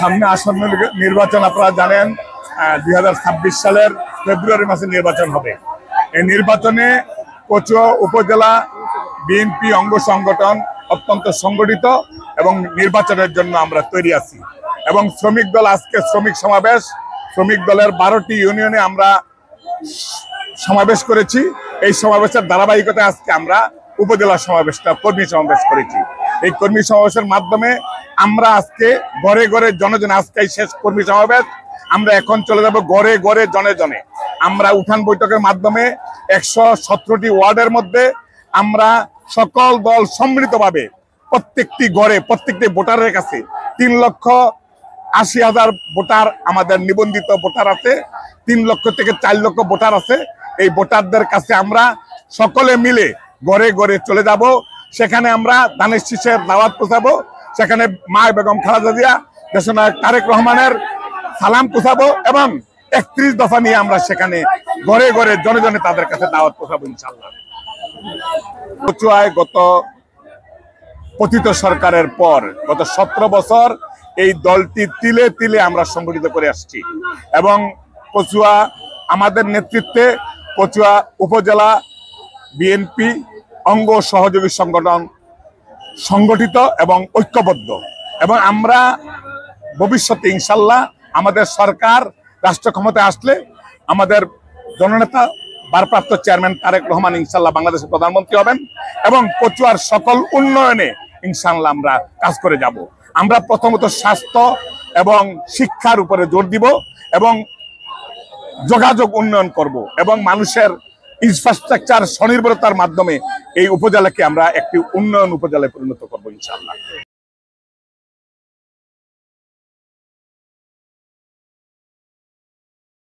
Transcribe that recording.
সামনে আসন্ন নির্বাচন আপনারা জানেন 2026 সালের ফেব্রুয়ারি মাসে নির্বাচন হবে। এই নির্বাচনে কচুয়া উপজেলা বিএনপি অঙ্গ সংগঠন অত্যন্ত সংগঠিত এবং নির্বাচনের জন্য আমরা তৈরি আছি। এবং শ্রমিক দল আজকে শ্রমিক সমাবেশ, শ্রমিক দলের 12টি ইউনিয়নে আমরা সমাবেশ করেছি। এই সমাবেশের ধারাবাহিকতায় আজকে আমরা উপজেলা সমাবেশটা কর্মী সমাবেশ করেছি। এই কর্মী সমাবেশের মাধ্যমে আমরা আজকে ঘরে ঘরে জনে আজকে শেষ কর্মী সমাবেশ। আমরা এখন চলে যাব ঘরে ঘরে জনে জনে। আমরা উঠান বৈঠকের মাধ্যমে 117টি ওয়ার্ডের মধ্যে আমরা সকল দল সম্মিলিতভাবে প্রত্যেকটি ঘরে প্রত্যেকটি ভোটারের কাছে 3,80,000 ভোটার আমাদের নিবন্ধিত ভোটার আছে, 3 লক্ষ থেকে 4 লক্ষ ভোটার আছে। এই ভোটারদের কাছে আমরা সকলে মিলে ঘরে ঘরে চলে যাব। সেখানে আমরা ধানের শীষের দাওয়াত পৌঁছাবো, সেখানে মা বেগম খালেদা জিয়া, দেশনায়ক তারেক রহমানের সালাম পৌঁছাবো এবং 31 দফা নিয়ে আমরা সেখানে ঘরে ঘরে জনে জনে তাদের কাছে দাওয়াত পৌঁছাবো ইনশাআল্লাহ। কচুয়ায় গত পতিত সরকারের পর গত 17 বছর এই দলটি তিলে তিলে আমরা সংগঠিত করে আসছি এবং কচুয়া আমাদের নেতৃত্বে কচুয়া উপজেলা বিএনপি অঙ্গ সহযোগী সংগঠন সংগঠিত এবং ঐক্যবদ্ধ। এবং আমরা ভবিষ্যতে ইনশাল্লাহ আমাদের সরকার রাষ্ট্র ক্ষমতায় আসলে আমাদের জননেতা ভারপ্রাপ্ত চেয়ারম্যান তারেক রহমান ইনশাল্লাহ বাংলাদেশের প্রধানমন্ত্রী হবেন এবং কচুয়ার সকল উন্নয়নে ইনশাল্লাহ আমরা কাজ করে যাব। আমরা প্রথমত স্বাস্থ্য এবং শিক্ষার উপরে জোর দিব এবং যোগাযোগ উন্নয়ন করব এবং মানুষের ইনফ্রাস্ট্রাকচার স্বনির্ভরতার মাধ্যমে এই উপজেলাকে আমরা একটি উন্নয়ন উপজেলায় পরিণত করবো ইনশাআল্লাহ।